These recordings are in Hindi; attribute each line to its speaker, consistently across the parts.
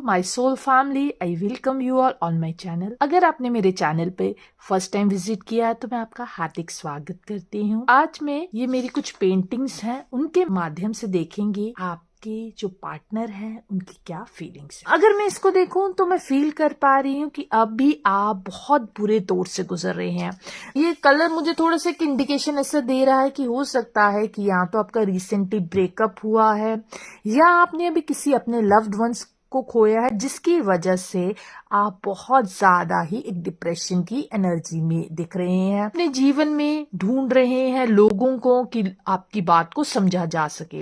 Speaker 1: My soul family, I welcome you all on my channel. अगर आपने मेरे चैनल पे फर्स्ट टाइम विजिट किया है तो मैं आपका हार्दिक स्वागत करती हूँ। आज मैं ये मेरी कुछ पेंटिंग्स हैं, उनके माध्यम से देखेंगे आपके जो पार्टनर हैं उनकी क्या फीलिंग्स है। अगर मैं इसको देखूं तो मैं फील कर पा रही हूँ कि अभी आप बहुत बुरे दौर से गुजर रहे हैं। ये कलर मुझे थोड़ा सा एक इंडिकेशन ऐसा दे रहा है कि हो सकता है कि या तो आपका रिसेंटली ब्रेकअप हुआ है या आपने अभी किसी अपने लव्ड वंस को खोया है, जिसकी वजह से आप बहुत ज्यादा ही एक डिप्रेशन की एनर्जी में दिख रहे हैं। अपने जीवन में ढूंढ रहे हैं लोगों को कि आपकी बात को समझा जा सके।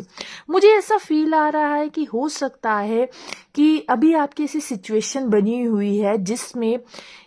Speaker 1: मुझे ऐसा फील आ रहा है कि हो सकता है कि अभी आपकी ऐसी सिचुएशन बनी हुई है जिसमें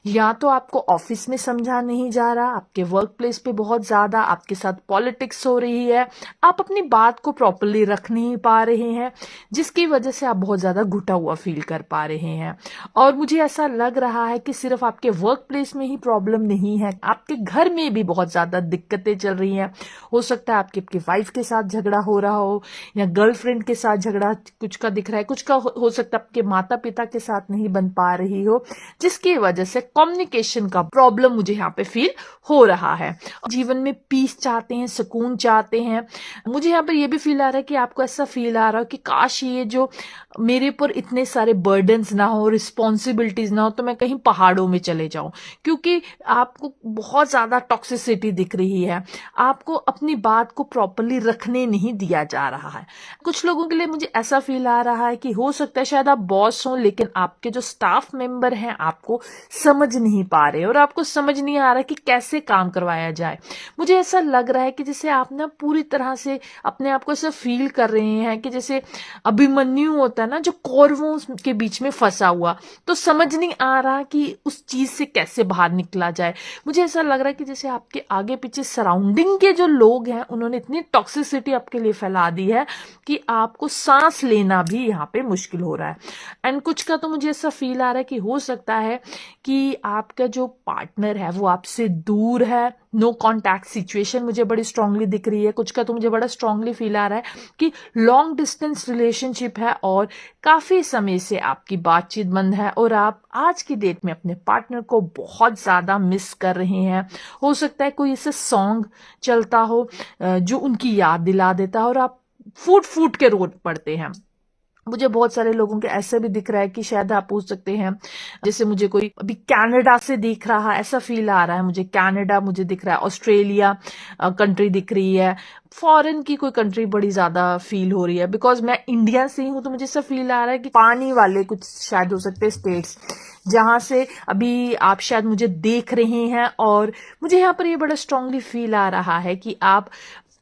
Speaker 1: या तो आपको ऑफिस में समझा नहीं जा रहा, आपके वर्क प्लेस पे बहुत ज्यादा आपके साथ पॉलिटिक्स हो रही है, आप अपनी बात को प्रॉपरली रख नहीं पा रहे हैं, जिसकी वजह से आप बहुत ज्यादा घुटा हुआ फील कर पा रहे हैं। और मुझे ऐसा लग रहा है कि सिर्फ आपके वर्क प्लेस में ही प्रॉब्लम नहीं है, आपके घर में भी बहुत ज्यादा दिक्कतें चल रही हैं। हो सकता है आपकी वाइफ के साथ झगड़ा हो रहा हो या गर्लफ्रेंड के साथ झगड़ा कुछ का दिख रहा है, कुछ का हो सकता है आपके माता पिता के साथ नहीं बन पा रही हो, जिसकी वजह से कम्युनिकेशन का प्रॉब्लम मुझे यहाँ पे फील हो रहा है। जीवन में पीस चाहते हैं, सुकून चाहते हैं। मुझे यहाँ पे ये भी फील आ रहा है कि आपको ऐसा फील आ रहा हो कि काश ये जो मेरे पर इतने सारे बर्डन्स ना हो, रिस्पॉन्सिबिलिटीज ना हो, तो मैं कहीं पहाड़ों में चले जाऊं, क्योंकि आपको बहुत ज्यादा टॉक्सिसिटी दिख रही है, आपको अपनी बात को प्रॉपरली रखने नहीं दिया जा रहा है। कुछ लोगों के लिए मुझे ऐसा फील आ रहा है कि हो सकता है शायद आप बॉस हो, लेकिन आपके जो स्टाफ मेंबर हैं आपको समझ नहीं पा रहे और आपको समझ नहीं आ रहा कि कैसे काम करवाया जाए। मुझे ऐसा लग रहा है कि जैसे आप ना पूरी तरह से अपने आप को ऐसा फील कर रहे हैं कि जैसे अभिमन्यु होता है ना, जो कौरवों के बीच में फंसा हुआ, तो समझ नहीं आ रहा कि उस चीज से कैसे बाहर निकला जाए। मुझे ऐसा लग रहा है कि जैसे आपके आगे पीछे सराउंडिंग के जो लोग हैं उन्होंने इतनी टॉक्सिसिटी आपके लिए फैला दी है कि आपको सांस लेना भी यहाँ पे मुश्किल हो रहा है। एंड कुछ का तो मुझे ऐसा फील आ रहा है कि हो सकता है कि आपका जो पार्टनर है वो आपसे दूर है, नो कॉन्टैक्ट सिचुएशन मुझे बड़ी स्ट्रांगली दिख रही है। कुछ का तो मुझे बड़ा स्ट्रांगली फील आ रहा है कि लॉन्ग डिस्टेंस रिलेशनशिप है और काफी समय से आपकी बातचीत बंद है और आप आज की डेट में अपने पार्टनर को बहुत ज्यादा मिस कर रहे हैं। हो सकता है कोई ऐसा सॉन्ग चलता हो जो उनकी याद दिला देता है और आप फूट फूट के रो पड़ते हैं। मुझे बहुत सारे लोगों के ऐसे भी दिख रहा है कि शायद आप पूछ सकते हैं, जैसे मुझे कोई अभी कनाडा से दिख रहा है, ऐसा फील आ रहा है मुझे। कनाडा मुझे दिख रहा है, ऑस्ट्रेलिया कंट्री दिख रही है, फॉरेन की कोई कंट्री बड़ी ज्यादा फील हो रही है। बिकॉज मैं इंडिया से ही हूं तो मुझे ऐसा फील आ रहा है कि पानी वाले कुछ शायद हो सकते हैं स्टेट्स जहां से अभी आप शायद मुझे देख रहे हैं। और मुझे यहाँ पर ये बड़ा स्ट्रांगली फील आ रहा है कि आप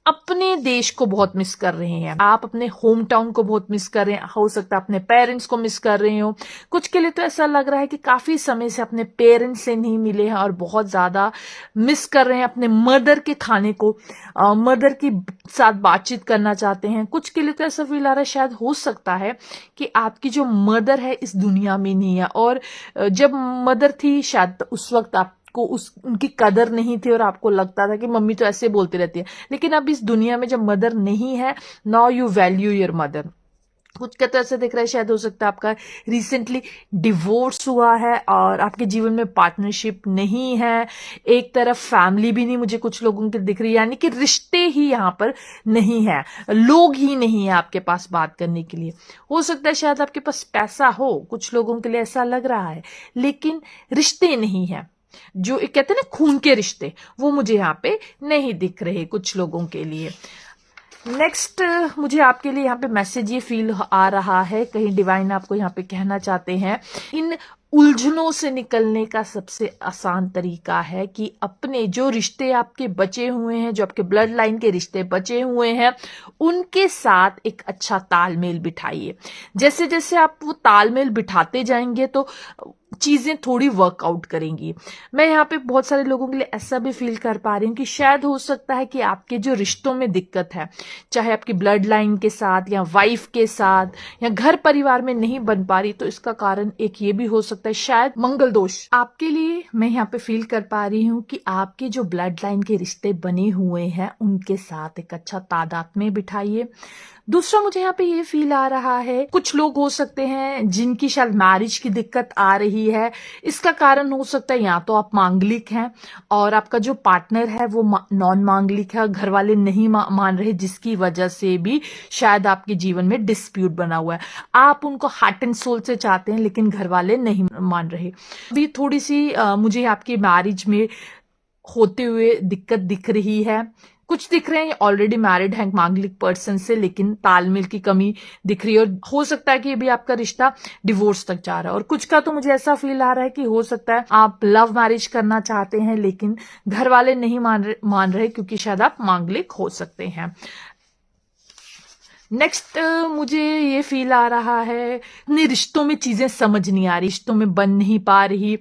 Speaker 1: अपने देश को बहुत मिस कर रहे हैं, आप अपने होम टाउन को बहुत मिस कर रहे हैं। हो सकता है अपने पेरेंट्स को मिस कर रहे हो। कुछ के लिए तो ऐसा लग रहा है कि काफी समय से अपने पेरेंट्स से नहीं मिले हैं और बहुत ज्यादा मिस कर रहे हैं अपने मदर के खाने को, मदर की साथ बातचीत करना चाहते हैं। कुछ के लिए तो ऐसा फील आ रहा है शायद हो सकता है कि आपकी जो मदर है इस दुनिया में नहीं है, और जब मदर थी शायद उस वक्त आप को उनकी कदर नहीं थी और आपको लगता था कि मम्मी तो ऐसे बोलती रहती है। लेकिन अब इस दुनिया में जब मदर नहीं है, now you value your mother. कुछ का तो ऐसे दिख रहा है शायद हो सकता है आपका रिसेंटली डिवोर्स हुआ है और आपके जीवन में पार्टनरशिप नहीं है, एक तरफ फैमिली भी नहीं मुझे कुछ लोगों की दिख रही है, यानी कि रिश्ते ही यहाँ पर नहीं है, लोग ही नहीं है आपके पास बात करने के लिए। हो सकता है शायद आपके पास पैसा हो, कुछ लोगों के लिए ऐसा लग रहा है, लेकिन रिश्ते नहीं है। जो एक कहते हैं ना खून के रिश्ते, वो मुझे यहाँ पे नहीं दिख रहे कुछ लोगों के लिए। नेक्स्ट मुझे आपके लिए यहाँ पे मैसेज ये फील आ रहा है, कहीं डिवाइन आपको यहाँ पे कहना चाहते हैं, इन उलझनों से निकलने का सबसे आसान तरीका है कि अपने जो रिश्ते आपके बचे हुए हैं, जो आपके ब्लड लाइन के रिश्ते बचे हुए हैं, उनके साथ एक अच्छा तालमेल बिठाइए। जैसे जैसे आप वो तालमेल बिठाते जाएंगे तो चीजें थोड़ी वर्कआउट करेंगी। मैं यहाँ पे बहुत सारे लोगों के लिए ऐसा भी फील कर पा रही हूँ कि शायद हो सकता है कि आपके जो रिश्तों में दिक्कत है, चाहे आपकी ब्लड लाइन के साथ या वाइफ के साथ या घर परिवार में नहीं बन पा रही, तो इसका कारण एक ये भी हो सकता है शायद मंगल दोष। आपके लिए मैं यहाँ पे फील कर पा रही हूँ कि आपके जो ब्लड लाइन के रिश्ते बने हुए हैं उनके साथ एक अच्छा तादात्म्य बिठाइए। दूसरा, मुझे यहाँ पे ये फील आ रहा है, कुछ लोग हो सकते हैं जिनकी शायद मैरिज की दिक्कत आ रही है। इसका कारण हो सकता है या तो आप मांगलिक हैं और आपका जो पार्टनर है वो नॉन मांगलिक है, घर वाले नहीं मान रहे, जिसकी वजह से भी शायद आपके जीवन में डिस्प्यूट बना हुआ है। आप उनको हार्ट एंड सोल से चाहते हैं लेकिन घर वाले नहीं मान रहे। अभी थोड़ी सी मुझे आपकी मैरिज में होते हुए दिक्कत दिख रही है। कुछ दिख रहे हैं ऑलरेडी मैरिड हैं मांगलिक पर्सन से, लेकिन तालमेल की कमी दिख रही है और हो सकता है कि अभी आपका रिश्ता डिवोर्स तक जा रहा है। और कुछ का तो मुझे ऐसा फील आ रहा है कि हो सकता है आप लव मैरिज करना चाहते हैं लेकिन घर वाले नहीं मान रहे क्योंकि शायद आप मांगलिक हो सकते हैं। नेक्स्ट मुझे ये फील आ रहा है, अपने रिश्तों में चीजें समझ नहीं आ रही, रिश्तों में बन नहीं पा रही।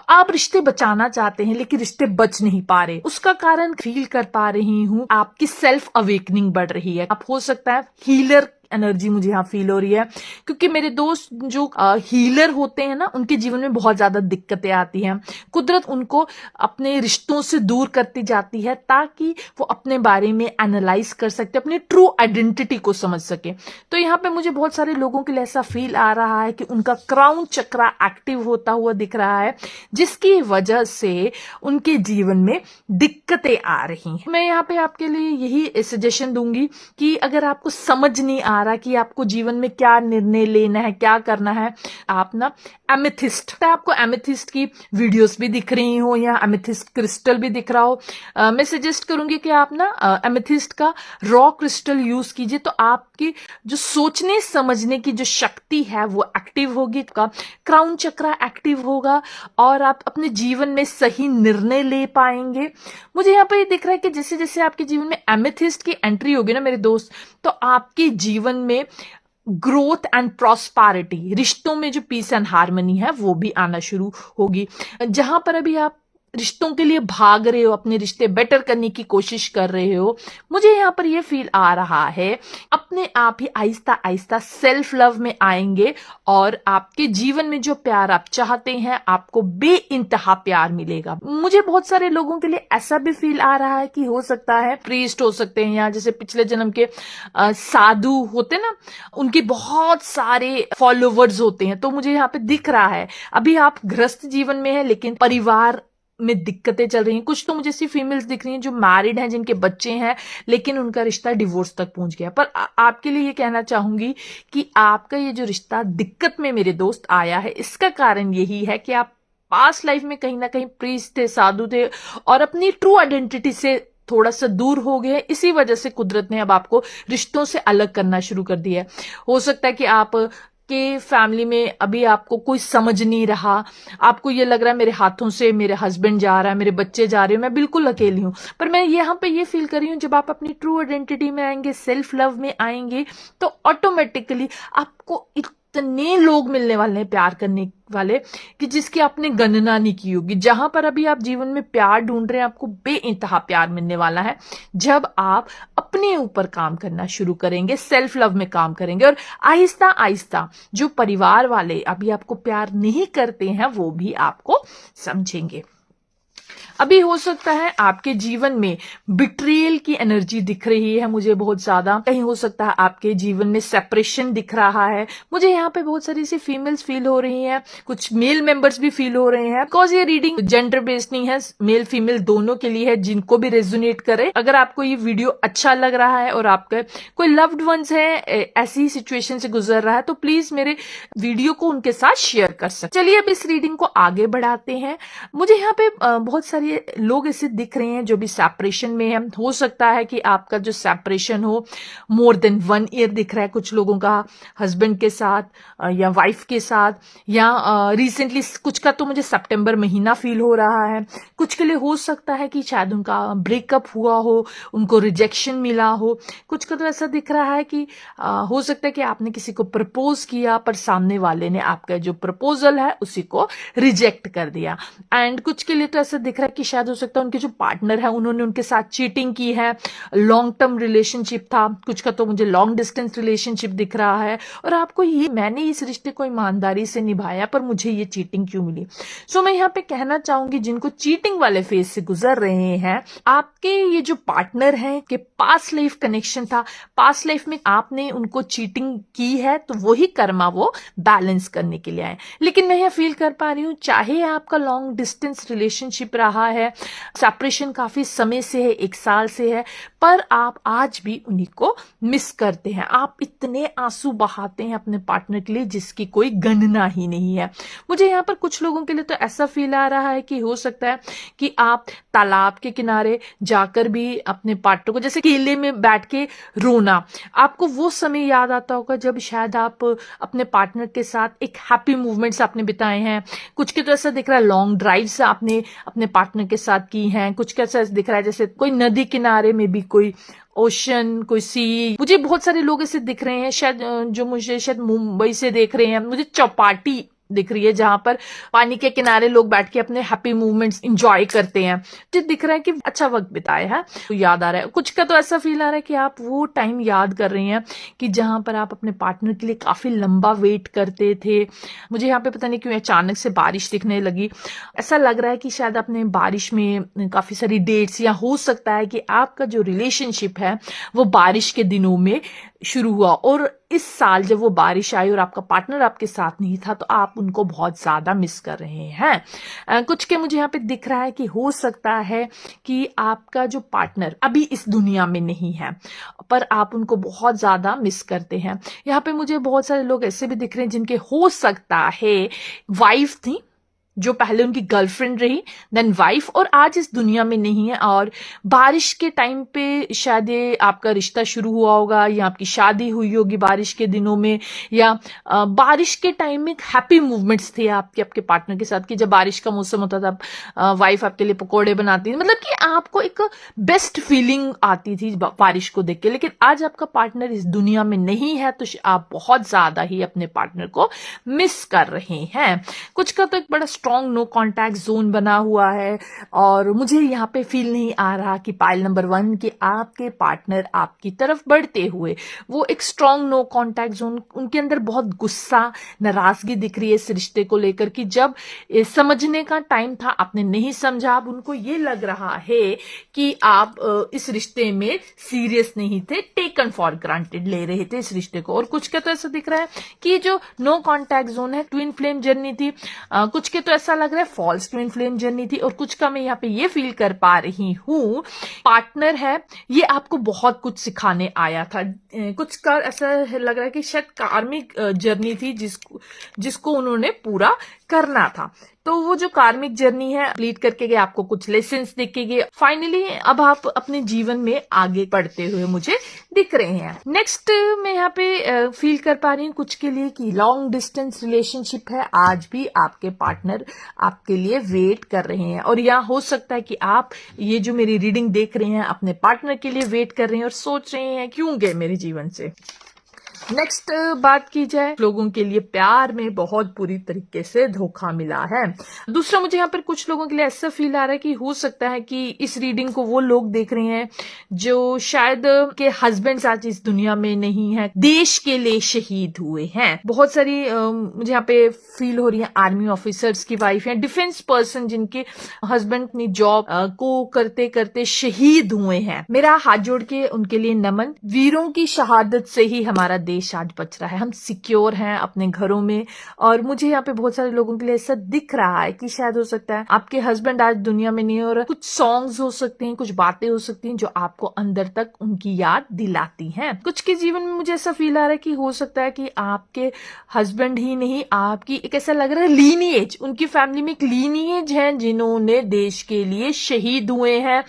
Speaker 1: आप रिश्ते बचाना चाहते हैं लेकिन रिश्ते बच नहीं पा रहे। उसका कारण फील कर पा रही हूँ, आपकी सेल्फ अवेकनिंग बढ़ रही है। आप हो सकता है हीलर एनर्जी मुझे यहाँ फील हो रही है, क्योंकि मेरे दोस्त जो हीलर होते हैं ना, उनके जीवन में बहुत ज्यादा दिक्कतें आती हैं। कुदरत उनको अपने रिश्तों से दूर करती जाती है ताकि वो अपने बारे में एनालाइज कर सकते, अपनी ट्रू आइडेंटिटी को समझ सके। तो यहाँ पे मुझे बहुत सारे लोगों के लिए ऐसा फील आ रहा है कि उनका क्राउन चक्रा एक्टिव होता हुआ दिख रहा है, जिसकी वजह से उनके जीवन में दिक्कतें आ रही हैं। मैं यहाँ पे आपके लिए यही सजेशन दूंगी कि अगर आपको समझ नहीं आ रहा कि आपको जीवन में क्या निर्णय लेना है, क्या करना है, आप ना एमेथिस्ट, आपको एमेथिस्ट की वीडियोस भी दिख रही हो या एमेथिस्ट क्रिस्टल भी दिख रहा हो, मैं सजेस्ट करूंगी कि आप ना एमेथिस्ट का रॉ क्रिस्टल यूज कीजिए। तो आपकी जो सोचने समझने की जो शक्ति है वो एक्टिव होगी, क्राउन चक्रा एक्टिव होगा और आप अपने जीवन में सही निर्णय ले पाएंगे। मुझे यहाँ पर ये दिख रहा है कि जैसे जैसे आपके जीवन में एमेथिस्ट की एंट्री होगी ना मेरे दोस्त, तो आपके जीवन में ग्रोथ एंड प्रॉस्पेरिटी, रिश्तों में जो पीस एंड हार्मनी है वो भी आना शुरू होगी। जहां पर अभी आप रिश्तों के लिए भाग रहे हो, अपने रिश्ते बेटर करने की कोशिश कर रहे हो, मुझे यहाँ पर यह फील आ रहा है अपने आप ही आहिस्ता आहिस्ता सेल्फ लव में आएंगे और आपके जीवन में जो प्यार आप चाहते हैं आपको बेइंतहा प्यार मिलेगा। मुझे बहुत सारे लोगों के लिए ऐसा भी फील आ रहा है कि हो सकता है प्रीस्ट हो सकते हैं या जैसे पिछले जन्म के साधु होते ना, उनके बहुत सारे फॉलोवर्स होते हैं। तो मुझे यहाँ पे दिख रहा है अभी आप गृहस्थ जीवन में है लेकिन परिवार में दिक्कतें चल रही हैं। कुछ तो मुझे ऐसी फीमेल्स दिख रही हैं जो मैरिड हैं, जिनके बच्चे हैं लेकिन उनका रिश्ता डिवोर्स तक पहुंच गया। पर आपके लिए ये कहना चाहूंगी कि आपका ये जो रिश्ता दिक्कत में मेरे दोस्त आया है, इसका कारण यही है कि आप पास्ट लाइफ में कहीं ना कहीं प्रीस्ट थे, साधु थे और अपनी ट्रू आइडेंटिटी से थोड़ा सा दूर हो गए। इसी वजह से कुदरत ने अब आपको रिश्तों से अलग करना शुरू कर दिया है। हो सकता है कि आप के फैमिली में अभी आपको कोई समझ नहीं रहा, आपको ये लग रहा है मेरे हाथों से मेरे हस्बैंड जा रहा है, मेरे बच्चे जा रहे हो, मैं बिल्कुल अकेली हूं। पर मैं यहाँ पे ये फील कर रही हूँ जब आप अपनी ट्रू आइडेंटिटी में आएंगे, सेल्फ लव में आएंगे, तो ऑटोमेटिकली आपको इतने लोग मिलने वाले हैं प्यार करने वाले कि जिसकी आपने गणना नहीं की होगी। जहां पर अभी आप जीवन में प्यार ढूंढ रहे हैं, आपको बेइंतहा प्यार मिलने वाला है जब आप अपने ऊपर काम करना शुरू करेंगे, सेल्फ लव में काम करेंगे और आहिस्ता आहिस्ता जो परिवार वाले अभी आपको प्यार नहीं करते हैं वो भी आपको समझेंगे। अभी हो सकता है आपके जीवन में बिट्रियल की एनर्जी दिख रही है मुझे बहुत ज्यादा। कहीं हो सकता है आपके जीवन में सेपरेशन दिख रहा है। मुझे यहाँ पे बहुत सारी सी फीमेल्स फील हो रही हैं, कुछ मेल मेंबर्स भी फील हो रहे हैं। बिकॉज ये रीडिंग जेंडर बेस्ड नहीं है, मेल फीमेल दोनों के लिए है, जिनको भी रेजोनेट करे। अगर आपको ये वीडियो अच्छा लग रहा है और आपके कोई लव्ड वंस है ऐसी सिचुएशन से गुजर रहा है तो प्लीज मेरे वीडियो को उनके साथ शेयर कर सकते। चलिए अब इस रीडिंग को आगे बढ़ाते हैं। मुझे यहाँ पे बहुत सारी लिए लोग ऐसे दिख रहे हैं जो भी सेपरेशन में है। हो सकता है कि आपका जो सेपरेशन हो मोर देन 1 ईयर दिख रहा है कुछ लोगों का, हस्बैंड के साथ या वाइफ के साथ, या रिसेंटली कुछ का तो मुझे सितंबर महीना फील हो रहा है। कुछ के लिए हो सकता है कि शायद उनका ब्रेकअप हुआ हो, उनको रिजेक्शन मिला हो। कुछ का तो ऐसा दिख रहा है कि हो सकता है कि आपने किसी को प्रपोज किया पर सामने वाले ने आपका जो प्रपोजल है उसी को रिजेक्ट कर दिया। एंड कुछ के लिए तो ऐसा दिख रहा है कि शायद हो सकता है उनके जो पार्टनर है उन्होंने उनके साथ चीटिंग की है, लॉन्ग टर्म रिलेशनशिप था। कुछ का तो मुझे लॉन्ग डिस्टेंस रिलेशनशिप दिख रहा है और आपको मैंने इस रिश्ते को ईमानदारी से निभाया पर मुझे ये चीटिंग क्यों मिली। सो मैं यहाँ पे कहना चाहूंगी जिनको चीटिंग वाले फेज से गुजर रहे हैं, आपके ये जो पार्टनर हैं के पास्ट लाइफ कनेक्शन था, पास्ट लाइफ में आपने उनको चीटिंग की है तो वही कर्मा वो बैलेंस करने के लिए आए। लेकिन मैं यह फील कर पा रही हूँ चाहे आपका लॉन्ग डिस्टेंस रिलेशनशिप रहा है, सेपरेशन काफी समय से है, 1 साल से है, पर आप आज भी उन्हीं को मिस करते हैं। आप इतने आंसू बहाते हैं अपने पार्टनर के लिए जिसकी कोई गणना ही नहीं है। मुझे यहाँ पर कुछ लोगों के लिए तो ऐसा फील आ रहा है कि हो सकता है कि आप तालाब के किनारे जाकर भी अपने पार्टनर को, जैसे केले में बैठ के रोना, आपको वो समय याद आता होगा जब शायद आप अपने पार्टनर के साथ एक हैप्पी मूवमेंट्स आपने बिताए हैं। कुछ के तो ऐसा दिख रहा है लॉन्ग ड्राइव्स आपने अपने पार्टनर के साथ की हैं। कुछ का ऐसा दिख रहा है जैसे कोई नदी किनारे में भी कोई ओशन, कोई सी। मुझे बहुत सारे लोग ऐसे दिख रहे हैं शायद जो मुझे शायद मुंबई से देख रहे हैं, मुझे चौपाटी दिख रही है जहां पर पानी के किनारे लोग बैठ के अपने हैप्पी मूवमेंट्स एंजॉय करते हैं। मुझे दिख रहा है कि अच्छा वक्त बिताया है, तो याद आ रहा है। कुछ का तो ऐसा फील आ रहा है कि आप वो टाइम याद कर रहे हैं कि जहां पर आप अपने पार्टनर के लिए काफी लंबा वेट करते थे। मुझे यहाँ पे पता नहीं क्यों अचानक से बारिश दिखने लगी। ऐसा लग रहा है कि शायद आपने बारिश में काफी सारी डेट्स, या हो सकता है कि आपका जो रिलेशनशिप है वो बारिश के दिनों में शुरू हुआ और इस साल जब वो बारिश आई और आपका पार्टनर आपके साथ नहीं था तो आप उनको बहुत ज्यादा मिस कर रहे हैं। कुछ के मुझे यहाँ पे दिख रहा है कि हो सकता है कि आपका जो पार्टनर अभी इस दुनिया में नहीं है पर आप उनको बहुत ज्यादा मिस करते हैं। यहाँ पे मुझे बहुत सारे लोग ऐसे भी दिख रहे हैं जिनके हो सकता है वाइफ थी जो पहले उनकी गर्लफ्रेंड रही, देन वाइफ, और आज इस दुनिया में नहीं है। और बारिश के टाइम पे शायद ये आपका रिश्ता शुरू हुआ होगा या आपकी शादी हुई होगी बारिश के दिनों में, या बारिश के टाइम में हैप्पी मूवमेंट्स थे आपके पार्टनर के साथ कि जब बारिश का मौसम होता था वाइफ आपके लिए पकौड़े बनाती थी, मतलब कि आपको एक बेस्ट फीलिंग आती थी बारिश को देख के। लेकिन आज आपका पार्टनर इस दुनिया में नहीं है तो आप बहुत ज्यादा ही अपने पार्टनर को मिस कर रहे हैं। कुछ का तो एक बड़ा स्ट्रॉन्ग नो कॉन्टैक्ट जोन बना हुआ है और मुझे यहाँ पे फील नहीं आ रहा कि पाइल नंबर 1 कि आपके पार्टनर आपकी तरफ बढ़ते हुए, वो एक स्ट्रॉन्ग नो कॉन्टैक्ट जोन, उनके अंदर बहुत गुस्सा, नाराजगी दिख रही है इस रिश्ते को लेकर कि जब समझने का टाइम था आपने नहीं समझा। अब उनको ये लग रहा है कि आप इस रिश्ते में सीरियस नहीं थे, टेकन फॉर ग्रांटेड ले रहे थे इस रिश्ते को। और कुछ का तो ऐसा दिख रहा है कि जो नो कॉन्टैक्ट जोन है ट्विन फ्लेम जर्नी थी, कुछ के तो ऐसा लग रहा है फॉल्स ट्विन फ्लेम जर्नी थी। और कुछ का मैं यहाँ पे ये फील कर पा रही हूँ पार्टनर है ये आपको बहुत कुछ सिखाने आया था। कुछ का ऐसा लग रहा है कि शायद कार्मिक जर्नी थी जिसको उन्होंने पूरा करना था। तो वो जो कार्मिक जर्नी है कंप्लीट करके गए, आपको कुछ लेसन्स देख के गए, फाइनली अब आप अपने जीवन में आगे बढ़ते हुए मुझे दिख रहे हैं। नेक्स्ट मैं यहाँ पे फील कर पा रही हूँ कुछ के लिए कि लॉन्ग डिस्टेंस रिलेशनशिप है, आज भी आपके पार्टनर आपके लिए वेट कर रहे हैं। और यहाँ हो सकता है कि आप ये जो मेरी रीडिंग देख रहे हैं अपने पार्टनर के लिए वेट कर रहे हैं और सोच रहे हैं क्यों गए मेरे जीवन से। नेक्स्ट बात की जाए, लोगों के लिए प्यार में बहुत बुरी तरीके से धोखा मिला है। दूसरा मुझे यहाँ पर कुछ लोगों के लिए ऐसा फील आ रहा है कि हो सकता है कि इस रीडिंग को वो लोग देख रहे हैं जो शायद के हस्बैंड आज इस दुनिया में नहीं है, देश के लिए शहीद हुए हैं। बहुत सारी मुझे यहाँ पे फील हो रही है आर्मी ऑफिसर्स की वाइफ है, डिफेंस पर्सन जिनके हस्बैंड अपनी जॉब को करते करते शहीद हुए हैं। मेरा हाथ जोड़ के उनके लिए नमन। वीरों की शहादत से ही हमारा देश देश आज बच रहा है, हम सिक्योर हैं अपने घरों में। और मुझे यहाँ पे बहुत सारे लोगों के लिए ऐसा दिख रहा है कि शायद हो सकता है आपके हस्बैंड आज दुनिया में नहीं, और कुछ सॉन्ग्स हो सकते हैं, कुछ बातें हो सकती हैं जो आपको अंदर तक उनकी याद दिलाती हैं। कुछ के जीवन में मुझे ऐसा फील आ रहा है कि हो सकता है कि आपके हस्बैंड ही नहीं, आपकी एक ऐसा लग रहा है लीनिएज, उनकी फैमिली में एक लीनिएज है जिन्होंने देश के लिए शहीद हुए हैं।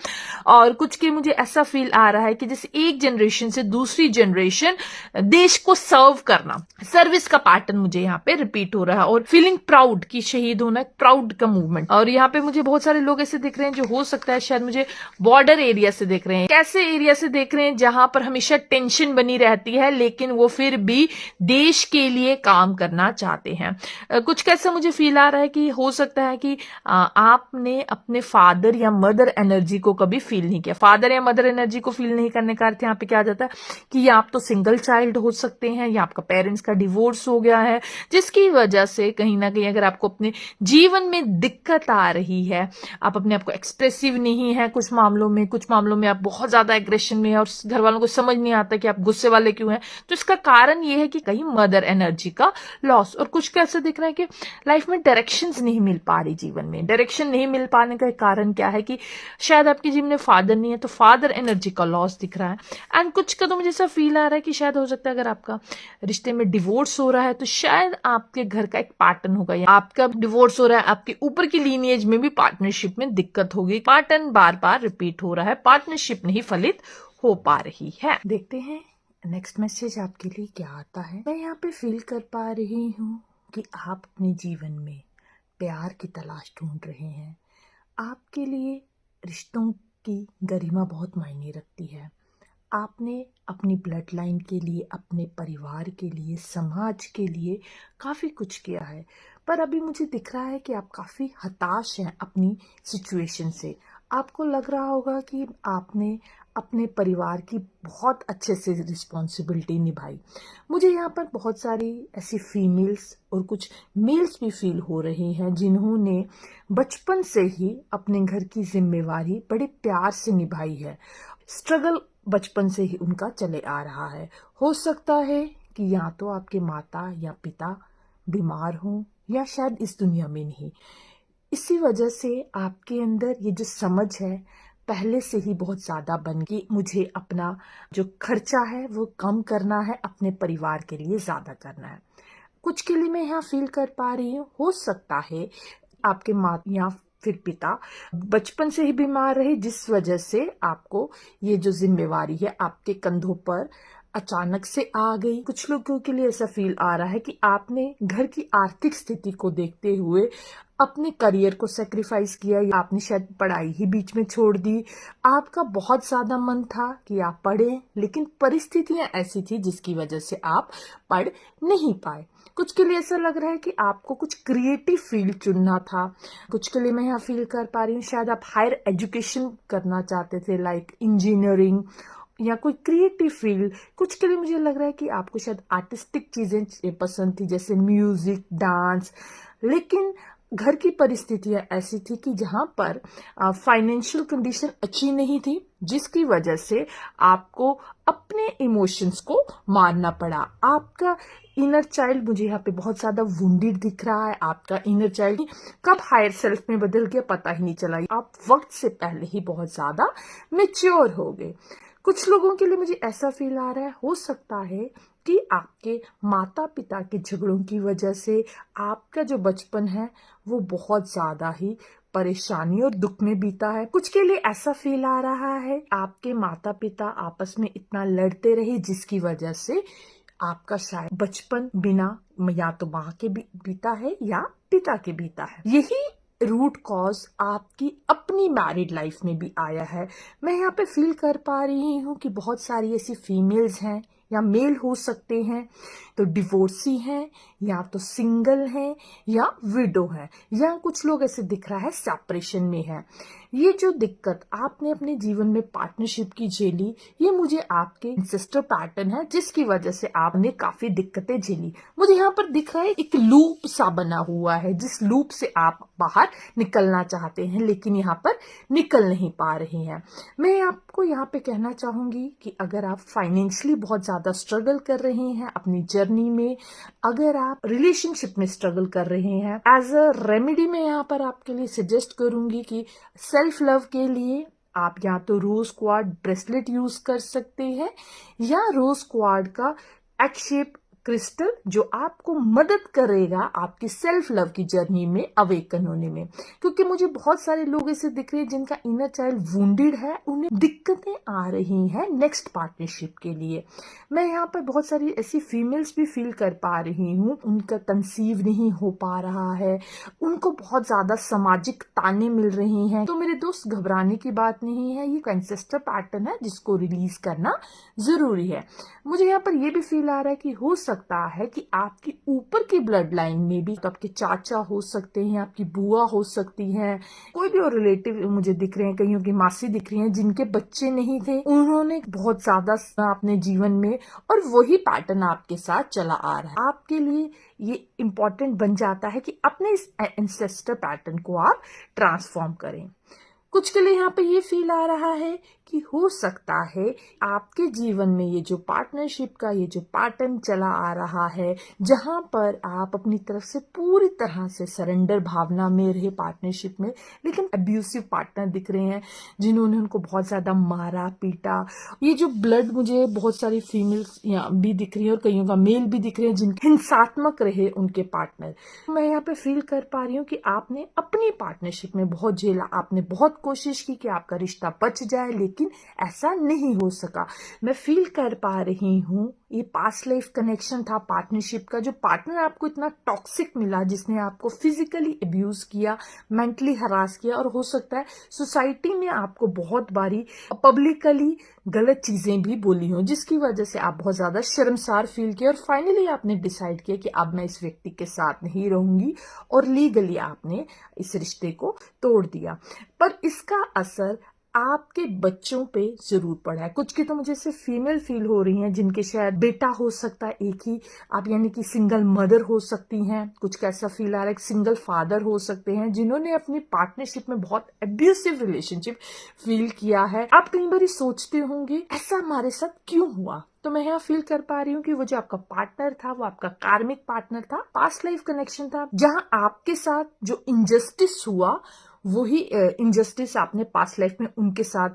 Speaker 1: और कुछ के मुझे ऐसा फील आ रहा है कि जैसे एक जनरेशन से दूसरी जनरेशन देश को सर्व करना, सर्विस का पैटर्न मुझे यहाँ पे रिपीट हो रहा है। और फीलिंग प्राउड कि शहीद होना, प्राउड का मूवमेंट। और यहाँ पे मुझे बहुत सारे लोग ऐसे दिख रहे हैं जो हो सकता है शायद मुझे बॉर्डर एरिया से देख रहे हैं, कैसे एरिया से देख रहे हैं जहां पर हमेशा टेंशन बनी रहती है, लेकिन वो फिर भी देश के लिए काम करना चाहते हैं। कुछ कैसा मुझे फील आ रहा है कि हो सकता है कि आपने अपने फादर या मदर एनर्जी को कभी फील नहीं किया। फादर या मदर एनर्जी को फील नहीं करने का अर्थ यहाँ पे क्या आ जाता है कि या आप तो सिंगल चाइल्ड हो सकते हैं, या आपका पेरेंट्स का डिवोर्स हो गया है, जिसकी वजह से कहीं ना कहीं अगर आपको अपने जीवन में दिक्कत आ रही है, आप अपने आप को एक्सप्रेसिव नहीं है कुछ मामलों में आप बहुत ज्यादा एग्रेशन में है और घर वालों को समझ नहीं आता कि आप गुस्से वाले क्यों हैं, तो इसका कारण ये है कि कहीं मदर एनर्जी का लॉस। और कुछ कैसे दिख रहा है कि लाइफ में डायरेक्शंस नहीं मिल पा रही, जीवन में डायरेक्शन नहीं मिल पाने का कारण क्या है कि शायद आपके जीवन में फादर नहीं है, तो फादर एनर्जी का लॉस दिख रहा है। एंड कुछ का तो मुझे ऐसा फील आ रहा है कि शायद हो सकता है अगर आपका रिश्ते में डिवोर्स हो रहा है तो शायद आपके घर का एक पैटर्न होगा, या आपका डिवोर्स हो रहा है, आपके ऊपर की लीनिएज में भी पार्टनरशिप में दिक्कत होगी, पैटर्न बार बार रिपीट हो रहा है, पार्टनरशिप नहीं फलित हो पा रही है। देखते हैं नेक्स्ट मैसेज आपके लिए क्या आता है। मैं यहाँ पे फील कर पा रही हूँ कि आप अपने जीवन में प्यार की तलाश ढूंढ रहे हैं। आपके लिए रिश्तों की गरिमा बहुत मायने रखती है। आपने अपनी ब्लड लाइन के लिए, अपने परिवार के लिए, समाज के लिए काफ़ी कुछ किया है, पर अभी मुझे दिख रहा है कि आप काफ़ी हताश हैं अपनी सिचुएशन से। आपको लग रहा होगा कि आपने अपने परिवार की बहुत अच्छे से रिस्पॉन्सिबिलिटी निभाई। मुझे यहाँ पर बहुत सारी ऐसी फीमेल्स और कुछ मेल्स भी फील हो रहे हैं जिन्होंने बचपन से ही अपने घर की जिम्मेवारी बड़े प्यार से निभाई है। स्ट्रगल बचपन से ही उनका चले आ रहा है। हो सकता है कि या तो आपके माता या पिता बीमार हों, या शायद इस दुनिया में नहीं। इसी वजह से आपके अंदर ये जो समझ है पहले से ही बहुत ज्यादा बन गई, मुझे अपना जो खर्चा है वो कम करना है, अपने परिवार के लिए ज्यादा करना है। कुछ के लिए मैं यहाँ फील कर पा रही हूँ, हो सकता है आपके माँ या फिर पिता बचपन से ही बीमार रहे, जिस वजह से आपको ये जो जिम्मेवारी है आपके कंधों पर अचानक से आ गई। कुछ लोगों के लिए ऐसा फील आ रहा है कि आपने घर की आर्थिक स्थिति को देखते हुए अपने करियर को सेक्रीफाइस किया, या आपने शायद पढ़ाई ही बीच में छोड़ दी। आपका बहुत ज्यादा मन था कि आप पढ़ें, लेकिन परिस्थितियां ऐसी थी जिसकी वजह से आप पढ़ नहीं पाए। कुछ के लिए ऐसा लग रहा है कि आपको कुछ क्रिएटिव फील्ड चुनना था। कुछ के लिए मैं यहाँ फील कर पा रही हूँ शायद आप हायर एजुकेशन करना चाहते थे, लाइक इंजीनियरिंग या कोई क्रिएटिव फील्ड। कुछ के लिए मुझे लग रहा है कि आपको शायद आर्टिस्टिक चीजें पसंद थी, जैसे म्यूजिक, डांस, लेकिन घर की परिस्थितियां ऐसी थी कि जहां पर फाइनेंशियल कंडीशन अच्छी नहीं थी, जिसकी वजह से आपको अपने इमोशंस को मारना पड़ा। आपका इनर चाइल्ड मुझे यहाँ पे बहुत ज्यादा वुंडेड दिख रहा है। आपका इनर चाइल्ड कब हायर सेल्फ में बदल गया पता ही नहीं चला। आप वक्त से पहले ही बहुत ज्यादा मैच्योर हो गए। कुछ लोगों के लिए मुझे ऐसा फील आ रहा है, हो सकता है कि आपके माता पिता के झगड़ों की वजह से आपका जो बचपन है वो बहुत ज्यादा ही परेशानी और दुख में बीता है। कुछ के लिए ऐसा फील आ रहा है आपके माता पिता आपस में इतना लड़ते रहे, जिसकी वजह से आपका शायद बचपन बिना या तो माँ के बीता है या पिता के बीता है। यही रूट कॉज आपकी अपनी मैरिड लाइफ में भी आया है। मैं यहाँ पे फील कर पा रही हूँ कि बहुत सारी ऐसी फीमेल्स हैं या मेल हो सकते हैं, तो डिवोर्सी हैं, या तो सिंगल हैं, या विडो हैं, या कुछ लोग ऐसे दिख रहा है सेपरेशन में है। ये जो दिक्कत आपने अपने जीवन में पार्टनरशिप की झेली, ये मुझे आपके सिस्टर पैटर्न है जिसकी वजह से आपने काफी दिक्कतें झेली। मुझे यहाँ पर दिख रहा है एक लूप सा बना हुआ है, जिस लूप से आप बाहर निकलना चाहते हैं लेकिन यहाँ पर निकल नहीं पा रहे हैं। मैं आपको यहाँ पे कहना चाहूंगी कि अगर आप फाइनेंशियली बहुत ज्यादा स्ट्रगल कर रहे हैं अपनी जर्नी में, अगर आप रिलेशनशिप में स्ट्रगल कर रहे हैं, एज अ रेमेडी मैं यहाँ पर आपके लिए सजेस्ट करूंगी कि सेल्फ लव के लिए आप या तो रोज क्वार्ट ब्रेसलेट यूज कर सकते हैं या रोज क्वार्ट का एग शेप क्रिस्टल, जो आपको मदद करेगा आपकी सेल्फ लव की जर्नी में अवेकन होने में। क्योंकि मुझे बहुत सारे लोग ऐसे दिख रहे हैं जिनका इनर चाइल्ड वुंडेड है, उन्हें दिक्कतें आ रही हैं नेक्स्ट पार्टनरशिप के लिए। मैं यहाँ पर बहुत सारी ऐसी फीमेल्स भी फील कर पा रही हूँ, उनका कंसीव नहीं हो पा रहा है, उनको बहुत ज्यादा सामाजिक ताने मिल रहे हैं। तो मेरे दोस्त, घबराने की बात नहीं है, ये एंसेस्टर पैटर्न है जिसको रिलीज करना जरूरी है। मुझे यहाँ पर ये भी फील आ रहा है कि हो सकता है कि आपकी ऊपर की ब्लड लाइन में भी, तो आपके चाचा हो सकते हैं, आपकी बुआ हो सकती है, कोई भी और रिलेटिव मुझे दिख रहे हैं, कईयों की मासी दिख रही हैं जिनके बच्चे नहीं थे, उन्होंने बहुत ज्यादा अपने जीवन में, और वही पैटर्न आपके साथ चला आ रहा है। आपके लिए ये इम्पोर्टेंट बन जाता है कि अपने इस एंसेस्टर पैटर्न को आप ट्रांसफॉर्म करें। कुछ के लिए यहाँ पे ये फील आ रहा है कि हो सकता है आपके जीवन में ये जो पार्टनरशिप का ये जो पैटर्न चला आ रहा है, जहां पर आप अपनी तरफ से पूरी तरह से सरेंडर भावना में रहे पार्टनरशिप में, लेकिन अब्यूसिव पार्टनर दिख रहे हैं जिन्होंने उनको बहुत ज्यादा मारा पीटा। ये जो ब्लड, मुझे बहुत सारी फीमेल्स भी दिख रही है और कईयों का मेल भी दिख रहे हैं जिनके हिंसात्मक रहे उनके पार्टनर। मैं यहाँ पे फील कर पा रही हूँ कि आपने अपनी पार्टनरशिप में बहुत झेला, आपने बहुत कोशिश की कि आपका रिश्ता बच जाए, लेकिन ऐसा नहीं हो सका। मैं फील कर पा रही हूँ ये पास्ट लाइफ कनेक्शन था पार्टनरशिप का, जो पार्टनर आपको इतना टॉक्सिक मिला, जिसने आपको फिजिकली अब्यूज किया, मेंटली हरास किया, और हो सकता है सोसाइटी में आपको बहुत बारी पब्लिकली गलत चीजें भी बोली हो, जिसकी वजह से आप बहुत ज्यादा शर्मसार फील किए और फाइनली आपने डिसाइड किया कि अब मैं इस व्यक्ति के साथ नहीं रहूंगी, और लीगली आपने इस रिश्ते को तोड़ दिया। पर इसका असर आपके बच्चों पे जरूर पड़ा है। कुछ की तो मुझे सिर्फ फीमेल फील हो रही हैं जिनके शायद बेटा हो सकता है एक ही, आप यानी कि सिंगल मदर हो सकती हैं। कुछ का ऐसा फील आ रहा है सिंगल फादर हो सकते हैं जिन्होंने अपनी पार्टनरशिप में बहुत एब्यूसिव रिलेशनशिप फील किया है। आप कई बार सोचते होंगे ऐसा हमारे साथ क्यों हुआ, तो मैं यहाँ फील कर पा रही हूँ कि वो जो आपका पार्टनर था वो आपका कार्मिक पार्टनर था, पास्ट लाइफ कनेक्शन था, जहां आपके साथ जो इनजस्टिस हुआ वही इनजस्टिस आपने पास्ट लाइफ में उनके साथ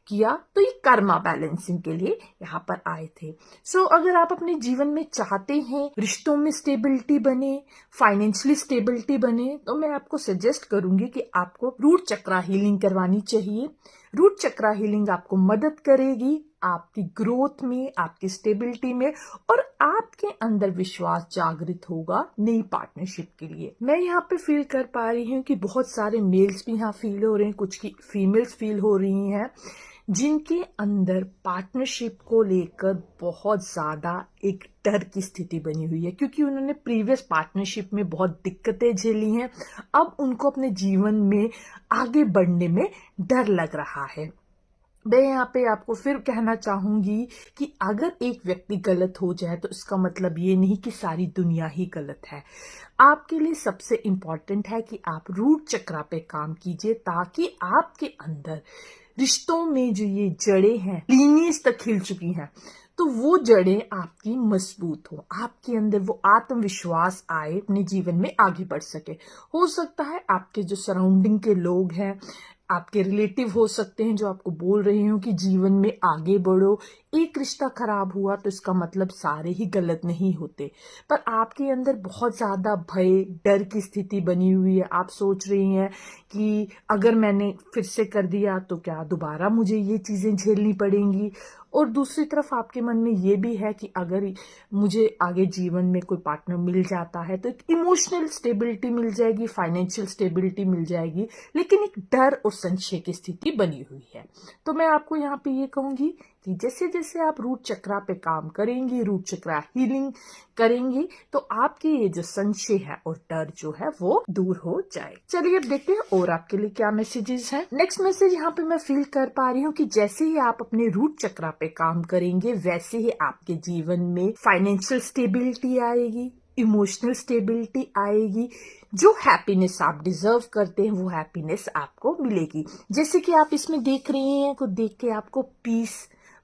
Speaker 1: किया। तो ये कर्मा बैलेंसिंग के लिए यहाँ पर आए थे। सो अगर आप अपने जीवन में चाहते हैं रिश्तों में स्टेबिलिटी बने, फाइनेंशियली स्टेबिलिटी बने, तो मैं आपको सजेस्ट करूंगी कि आपको रूट चक्रा हीलिंग करवानी चाहिए। रूट चक्रा हीलिंग आपको मदद करेगी आपकी ग्रोथ में, आपकी स्टेबिलिटी में, और आपके अंदर विश्वास जागृत होगा नई पार्टनरशिप के लिए। मैं यहाँ पे फील कर पा रही हूँ कि बहुत सारे मेल्स भी यहाँ फील हो रहे हैं, कुछ की फीमेल्स फील हो रही हैं जिनके अंदर पार्टनरशिप को लेकर बहुत ज्यादा एक डर की स्थिति बनी हुई है, क्योंकि उन्होंने प्रीवियस पार्टनरशिप में बहुत दिक्कतें झेली हैं। अब उनको अपने जीवन में आगे बढ़ने में डर लग रहा है। मैं यहाँ पे आपको फिर कहना चाहूंगी कि अगर एक व्यक्ति गलत हो जाए तो इसका मतलब ये नहीं कि सारी दुनिया ही गलत है। आपके लिए सबसे इम्पोर्टेंट है कि आप रूट चक्रा पे काम कीजिए, ताकि आपके अंदर रिश्तों में जो ये जड़ें हैं लीनियज तक खिल चुकी हैं, तो वो जड़ें आपकी मजबूत हो, आपके अंदर वो आत्मविश्वास आए, अपने जीवन में आगे बढ़ सके। हो सकता है आपके जो सराउंडिंग के लोग हैं, आपके रिलेटिव हो सकते हैं जो आपको बोल रहे हो कि जीवन में आगे बढ़ो, एक रिश्ता खराब हुआ तो इसका मतलब सारे ही गलत नहीं होते, पर आपके अंदर बहुत ज्यादा भय डर की स्थिति बनी हुई है। आप सोच रही हैं कि अगर मैंने फिर से कर दिया तो क्या दोबारा मुझे ये चीजें झेलनी पड़ेंगी, और दूसरी तरफ आपके मन में ये भी है कि अगर मुझे आगे जीवन में कोई पार्टनर मिल जाता है तो एक इमोशनल स्टेबिलिटी मिल जाएगी, फाइनेंशियल स्टेबिलिटी मिल जाएगी, लेकिन एक डर और संशय की स्थिति बनी हुई है। तो मैं आपको यहाँ पे ये कहूंगी आपकी। जैसे जैसे आप रूट चक्रा पे काम करेंगे, रूट चक्रा हीलिंग करेंगे, तो आपके ये जो संशय है और डर जो है वो दूर हो जाए। चलिए अब देखते हैं और आपके लिए क्या मैसेजेस हैं। नेक्स्ट मैसेज यहाँ पे मैं फील कर पा रही हूँ कि जैसे ही आप अपने रूट चक्रा पे काम करेंगे, वैसे ही आपके जीवन में फाइनेंशियल स्टेबिलिटी आएगी, इमोशनल स्टेबिलिटी आएगी। जो हैप्पीनेस आप डिजर्व करते हैं वो हैप्पीनेस आपको मिलेगी। जैसे कि आप इसमें देख रहे हैं, को देख के आपको पीस,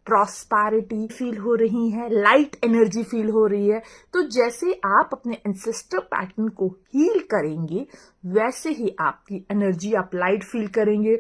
Speaker 1: प्रॉस्पेरिटी फील हो रही है, लाइट एनर्जी फील हो रही है। तो जैसे आप अपने एंसेस्टर पैटर्न को हील करेंगे, वैसे ही आपकी एनर्जी, आप लाइट फील करेंगे।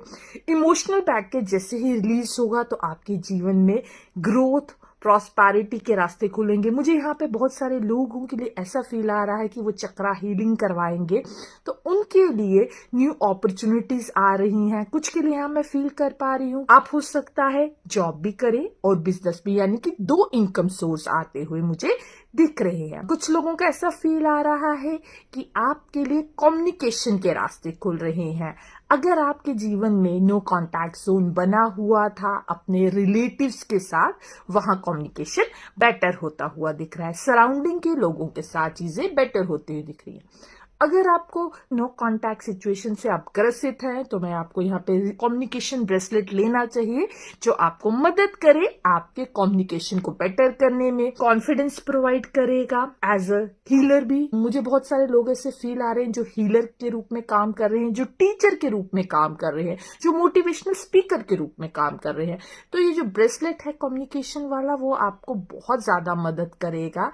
Speaker 1: इमोशनल पैकेज जैसे ही रिलीज होगा तो आपके जीवन में ग्रोथ, प्रॉस्पेरिटी के रास्ते खुलेंगे। मुझे यहाँ पे बहुत सारे लोगों के लिए ऐसा फील आ रहा है कि वो चक्रा हीलिंग करवाएंगे, तो उनके लिए न्यू अपॉर्चुनिटीज आ रही हैं। कुछ के लिए यहाँ मैं फील कर पा रही हूँ, आप हो सकता है जॉब भी करें और बिजनेस भी, यानी कि 2 इनकम सोर्स आते हुए मुझे दिख रहे हैं। कुछ लोगों का ऐसा फील आ रहा है कि आपके लिए कम्युनिकेशन के रास्ते खुल रहे हैं। अगर आपके जीवन में नो कॉन्टैक्ट जोन बना हुआ था अपने रिलेटिव्स के साथ, वहां कम्युनिकेशन बेटर होता हुआ दिख रहा है। सराउंडिंग के लोगों के साथ चीजें बेटर होती हुई दिख रही है। अगर आपको नो कॉन्टैक्ट सिचुएशन से आप ग्रसित हैं, तो मैं आपको यहाँ पे कम्युनिकेशन ब्रेसलेट लेना चाहिए, जो आपको मदद करे आपके कम्युनिकेशन को बेटर करने में, कॉन्फिडेंस प्रोवाइड करेगा। एज अ हीलर भी मुझे बहुत सारे लोग ऐसे फील आ रहे हैं जो हीलर के रूप में काम कर रहे हैं, जो टीचर के रूप में काम कर रहे हैं, जो मोटिवेशनल स्पीकर के रूप में काम कर रहे हैं। तो ये जो ब्रेसलेट है कम्युनिकेशन वाला, वो आपको बहुत ज्यादा मदद करेगा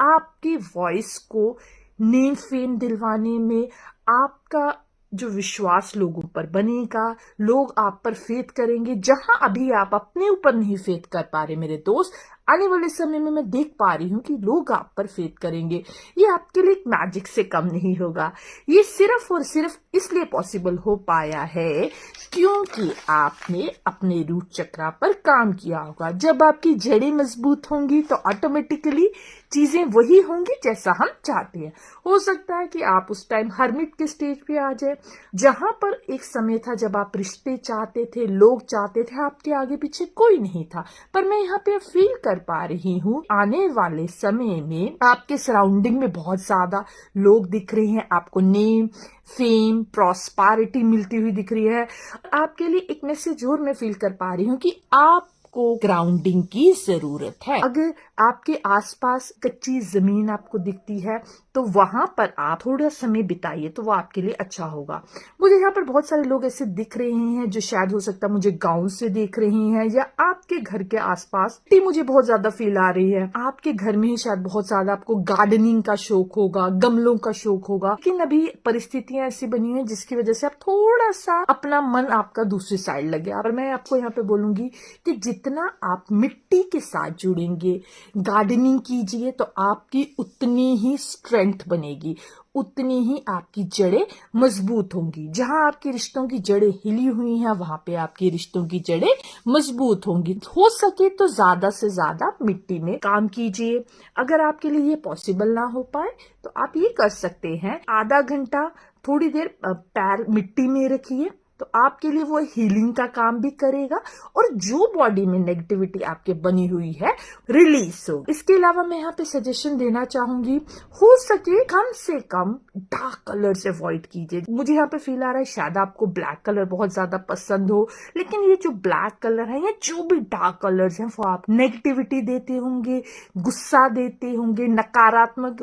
Speaker 1: आपकी वॉइस को नेम फेम दिलवाने में। आपका जो विश्वास लोगों पर बनेगा, लोग आप पर फेथ करेंगे। जहां अभी आप अपने ऊपर नहीं फेथ कर पा रहे मेरे दोस्त, आने वाले समय में मैं देख पा रही हूँ कि लोग आप पर फेथ करेंगे। ये आपके लिए एक मैजिक से कम नहीं होगा। ये सिर्फ और सिर्फ इसलिए पॉसिबल हो पाया है क्योंकि आपने अपने रूट चक्रा पर काम किया होगा। जब आपकी जड़ें मजबूत होंगी तो ऑटोमेटिकली चीजें वही होंगी जैसा हम चाहते हैं। हो सकता है कि आप उस टाइम हर्मिट के स्टेज पे आ जाए, जहां पर एक समय था जब आप रिश्ते चाहते थे, लोग चाहते थे, आपके आगे पीछे कोई नहीं था। पर मैं यहाँ पे फील कर पा रही हूँ आने वाले समय में आपके सराउंडिंग में बहुत ज्यादा लोग दिख रहे हैं, आपको नेम, फेम, प्रॉस्पेरिटी मिलती हुई दिख रही है। आपके लिए एक मैसेज और मैं फील कर पा रही हूँ कि आप को ग्राउंडिंग की जरूरत है। अगर आपके आसपास कच्ची जमीन आपको दिखती है तो वहां पर आप थोड़ा समय बिताइए, तो वो आपके लिए अच्छा होगा। मुझे यहाँ पर बहुत सारे लोग ऐसे दिख रहे हैं जो शायद हो सकता है मुझे गांव से देख रहे हैं, या आपके घर के आसपास मुझे बहुत ज्यादा फील आ रही है। आपके घर में ही शायद बहुत ज्यादा आपको गार्डनिंग का शौक होगा, गमलों का शौक होगा, लेकिन अभी परिस्थितियां ऐसी बनी है जिसकी वजह से आप थोड़ा सा अपना मन आपका दूसरी साइड लगे। और मैं आपको यहाँ पे बोलूंगी कि जितना आप मिट्टी के साथ जुड़ेंगे, गार्डनिंग कीजिए, तो आपकी उतनी ही स्ट्रेंथ बनेगी, उतनी ही आपकी जड़ें मजबूत होंगी। जहां आपके रिश्तों की जड़ें हिली हुई हैं, वहां पे आपके रिश्तों की जड़ें मजबूत होंगी। हो सके तो ज्यादा से ज्यादा मिट्टी में काम कीजिए। अगर आपके लिए ये पॉसिबल ना हो पाए तो आप ये कर सकते हैं, आधा घंटा थोड़ी देर पैर मिट्टी में रखिए, तो आपके लिए वो हीलिंग का काम भी करेगा और जो बॉडी में नेगेटिविटी आपके बनी हुई है रिलीज हो। इसके अलावा मैं यहाँ पे सजेशन देना चाहूंगी, हो सके कम से कम डार्क कलर से अवॉइड कीजिए। मुझे यहाँ पे फील आ रहा है शायद आपको ब्लैक कलर बहुत ज्यादा पसंद हो, लेकिन ये जो ब्लैक कलर है या जो भी डार्क कलर्स हैं वो आप नेगेटिविटी देते होंगे, गुस्सा देते होंगे, नकारात्मक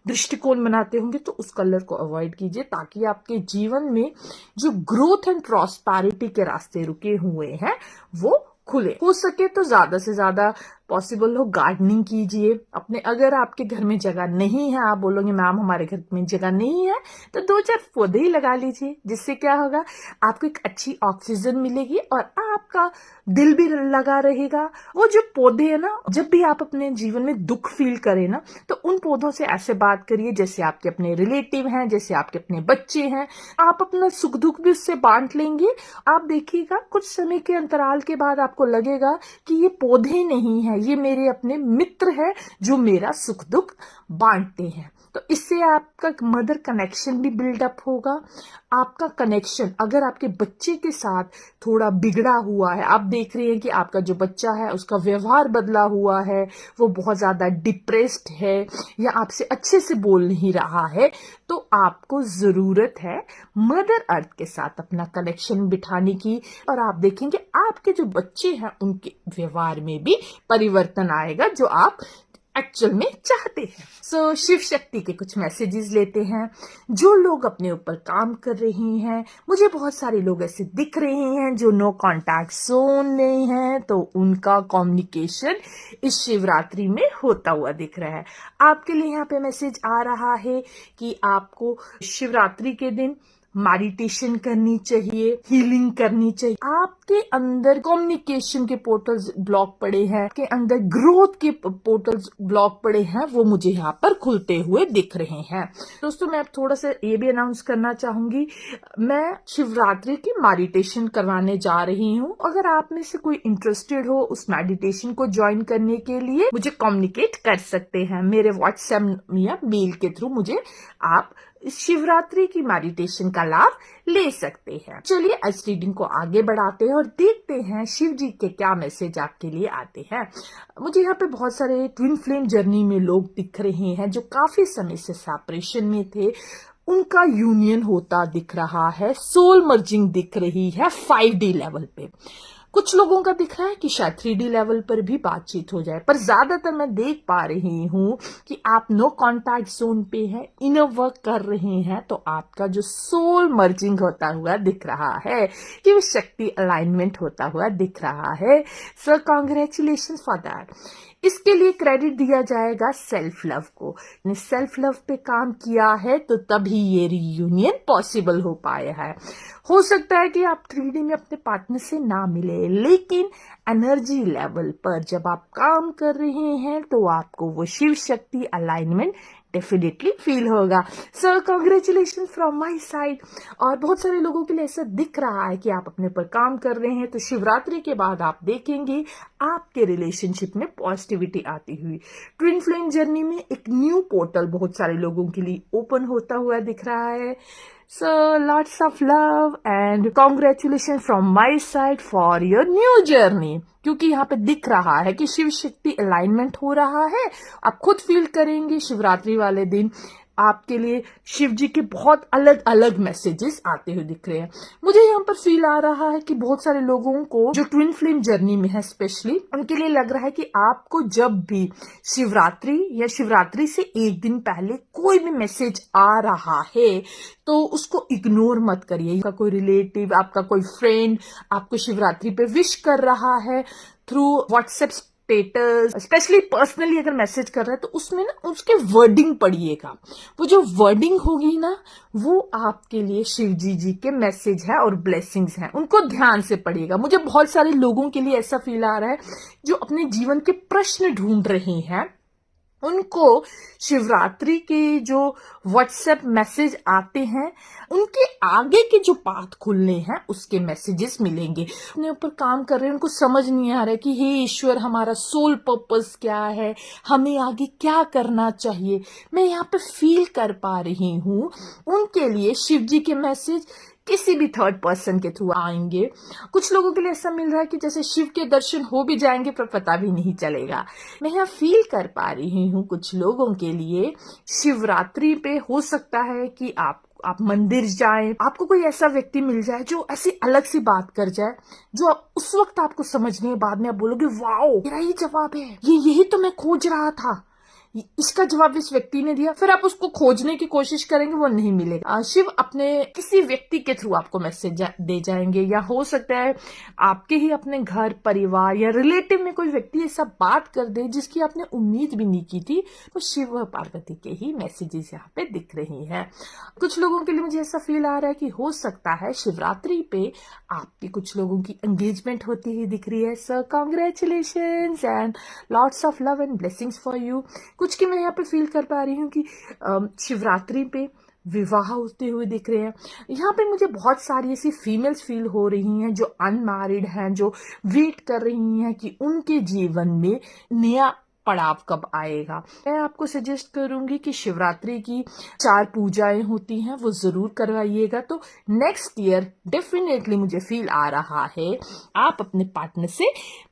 Speaker 1: दृष्टिकोण बनाते होंगे, तो उस कलर को अवॉइड कीजिए, ताकि आपके जीवन में जो ग्रोथ एंड प्रॉस्पेरिटी के रास्ते रुके हुए हैं वो खुले। हो सके तो ज्यादा से ज्यादा पॉसिबल हो गार्डनिंग कीजिए अपने। अगर आपके घर में जगह नहीं है, आप बोलोगे मैम हमारे घर में जगह नहीं है, तो 2-4 पौधे ही लगा लीजिए। जिससे क्या होगा, आपको एक अच्छी ऑक्सीजन मिलेगी और आपका दिल भी लगा रहेगा। वो जो पौधे है ना, जब भी आप अपने जीवन में दुख फील करें ना, तो उन पौधों से ऐसे बात करिए जैसे आपके अपने रिलेटिव हैं, जैसे आपके अपने बच्चे हैं। आप अपना सुख दुख भी उससे बांट लेंगे। आप देखिएगा कुछ समय के अंतराल के बाद आपको लगेगा कि ये पौधे नहीं है, ये मेरे अपने मित्र हैं जो मेरा सुख दुख बांटते हैं। तो इससे आपका मदर कनेक्शन भी बिल्डअप होगा। आपका कनेक्शन अगर आपके बच्चे के साथ थोड़ा बिगड़ा हुआ है, आप देख रहे हैं कि आपका जो बच्चा है उसका व्यवहार बदला हुआ है, वो बहुत ज्यादा डिप्रेस्ड है या आपसे अच्छे से बोल नहीं रहा है, तो आपको जरूरत है मदर अर्थ के साथ अपना कनेक्शन बिठाने की। और आप देखेंगे आपके जो बच्चे हैं उनके व्यवहार में भी परिवर्तन आएगा जो आप एक्चुअल में चाहते हैं। सो शिव शक्ति के कुछ मैसेजेस लेते हैं। जो लोग अपने ऊपर काम कर रहे हैं, मुझे बहुत सारे लोग ऐसे दिख रहे हैं जो नो कॉन्टैक्ट जोन में हैं, तो उनका कम्युनिकेशन इस शिवरात्रि में होता हुआ दिख रहा है। आपके लिए यहाँ पे मैसेज आ रहा है कि आपको शिवरात्रि के दिन मेडिटेशन करनी चाहिए, हीलिंग करनी चाहिए। आपके अंदर कम्युनिकेशन के पोर्टल्स ब्लॉक पड़े हैं, आपके अंदर ग्रोथ के पोर्टल्स ब्लॉक पड़े हैं, वो मुझे यहाँ पर खुलते हुए दिख रहे हैं। दोस्तों, मैं अब थोड़ा सा ये भी अनाउंस करना चाहूंगी, मैं शिवरात्रि की मेडिटेशन करवाने जा रही हूँ। अगर आप में से कोई इंटरेस्टेड हो उस मेडिटेशन को ज्वाइन करने के लिए, मुझे कम्युनिकेट कर सकते हैं मेरे व्हाट्सएप या मेल के थ्रू। मुझे आप इस शिवरात्रि की मेडिटेशन का लाभ ले सकते हैं। चलिए इस रीडिंग को आगे बढ़ाते हैं और देखते हैं शिव जी के क्या मैसेज आपके लिए आते हैं। मुझे यहाँ पे बहुत सारे ट्विन फ्लेम जर्नी में लोग दिख रहे हैं जो काफी समय से सेपरेशन में थे, उनका यूनियन होता दिख रहा है, सोल मर्जिंग दिख रही है 5D लेवल पे। कुछ लोगों का दिख रहा है कि शायद 3D लेवल पर भी बातचीत हो जाए, पर ज्यादातर मैं देख पा रही हूं कि आप नो कॉन्टैक्ट जोन पे हैं, इनर वर्क कर रहे हैं, तो आपका जो सोल मर्जिंग होता हुआ दिख रहा है, कि शक्ति अलाइनमेंट होता हुआ दिख रहा है। सो कांग्रेचुलेशन फॉर दैट। इसके लिए क्रेडिट दिया जाएगा सेल्फ लव को। सेल्फ लव पे काम किया है तो तभी ये रियूनियन पॉसिबल हो पाया है। हो सकता है कि आप 3D में अपने पार्टनर से ना मिले, लेकिन एनर्जी लेवल पर जब आप काम कर रहे हैं तो आपको वो Shiv Shakti alignment definitely feel होगा। सो कांग्रेचुलेशन फ्रॉम माय साइड। और बहुत सारे लोगों के लिए ऐसा दिख रहा है कि आप अपने पर काम कर रहे हैं, तो शिवरात्रि के बाद आप देखेंगे आपके रिलेशनशिप में पॉजिटिविटी आती हुई। ट्विन फ्लेम जर्नी में एक न्यू पोर्टल बहुत सारे लोगों के लिए ओपन होता हुआ दिख रहा है। So lots of love and congratulations from my side for your new journey। क्योंकि यहाँ पे दिख रहा है कि शिव शक्ति अलाइनमेंट हो रहा है। आप खुद फील करेंगे शिवरात्रि वाले दिन आपके लिए शिव जी के बहुत अलग अलग मैसेजेस आते हुए दिख रहे हैं। मुझे यहाँ पर फील आ रहा है कि बहुत सारे लोगों को जो ट्विन फ्लेम जर्नी में है स्पेशली, उनके लिए लग रहा है कि आपको जब भी शिवरात्रि या शिवरात्रि से एक दिन पहले कोई भी मैसेज आ रहा है तो उसको इग्नोर मत करिए। आपका कोई रिलेटिव, आपका कोई फ्रेंड आपको शिवरात्रि पे विश कर रहा है through WhatsApp status, specially personally अगर मैसेज कर रहा है तो उसमें ना उसके वर्डिंग पढ़िएगा। वो जो वर्डिंग होगी ना, वो आपके लिए शिव जी के मैसेज है और ब्लेसिंग्स हैं, उनको ध्यान से पढ़िएगा। मुझे बहुत सारे लोगों के लिए ऐसा फील आ रहा है जो अपने जीवन के प्रश्न ढूंढ रहे हैं, उनको शिवरात्रि के जो व्हाट्सएप मैसेज आते हैं उनके आगे के जो पाथ खुलने हैं उसके मैसेजेस मिलेंगे। अपने ऊपर काम कर रहे हैं, उनको समझ नहीं आ रहा है कि हे ईश्वर हमारा सोल पर्पस क्या है, हमें आगे क्या करना चाहिए। मैं यहाँ पे फील कर पा रही हूँ उनके लिए शिव जी के मैसेज किसी भी थर्ड पर्सन के थ्रू आएंगे। कुछ लोगों के लिए ऐसा मिल रहा है कि जैसे शिव के दर्शन हो भी जाएंगे पर पता भी नहीं चलेगा। मैं यहाँ फील कर पा रही हूँ कुछ लोगों के लिए शिवरात्रि पे हो सकता है कि आप मंदिर जाएं, आपको कोई ऐसा व्यक्ति मिल जाए जो ऐसी अलग सी बात कर जाए जो उस वक्त आपको समझ नहीं है, बाद में आप बोलोगे वाओ मेरा ही जवाब है, यही तो मैं खोज रहा था, इसका जवाब इस व्यक्ति ने दिया। फिर आप उसको खोजने की कोशिश करेंगे, वो नहीं मिलेगा। शिव अपने किसी व्यक्ति के थ्रू आपको मैसेज दे जाएंगे, या हो सकता है आपके ही अपने घर परिवार या रिलेटिव में कोई व्यक्ति ऐसा बात कर दे जिसकी आपने उम्मीद भी नहीं की थी। तो शिव और पार्वती के ही मैसेजेस यहाँ पे दिख रही हैं। कुछ लोगों के लिए मुझे ऐसा फील आ रहा है कि हो सकता है शिवरात्रि पे आपकी कुछ लोगों की एंगेजमेंट होती हुई दिख रही है। सो congratulations and lots of love and blessings for you. कुछ की मैं यहाँ पे फील कर पा रही हूँ कि शिवरात्रि पे विवाह होते हुए दिख रहे हैं। यहाँ पे मुझे बहुत सारी ऐसी फीमेल्स फील हो रही हैं जो अनमैरिड हैं, जो वेट कर रही हैं कि उनके जीवन में नया पड़ाव कब आएगा। मैं आपको सजेस्ट करूंगी कि शिवरात्रि की 4 पूजाएं होती हैं, वो जरूर करवाइएगा। तो नेक्स्ट ईयर डेफिनेटली मुझे फील आ रहा है आप अपने पार्टनर से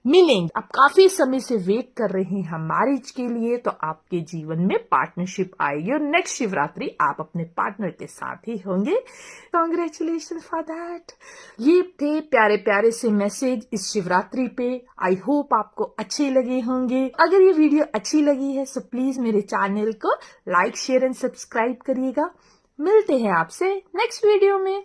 Speaker 1: मिलेंगे। आप काफी समय से वेट कर रहे हैं मैरिज के लिए, तो आपके जीवन में पार्टनरशिप आएगी और नेक्स्ट शिवरात्रि आप अपने पार्टनर के साथ ही होंगे। Congratulation for that. ये थे प्यारे प्यारे से मैसेज इस शिवरात्रि पे। आई होप आपको अच्छे लगे होंगे। अगर ये वीडियो अच्छी लगी है तो प्लीज मेरे चैनल को लाइक, शेयर एंड सब्सक्राइब करिएगा। मिलते हैं आपसे नेक्स्ट वीडियो में।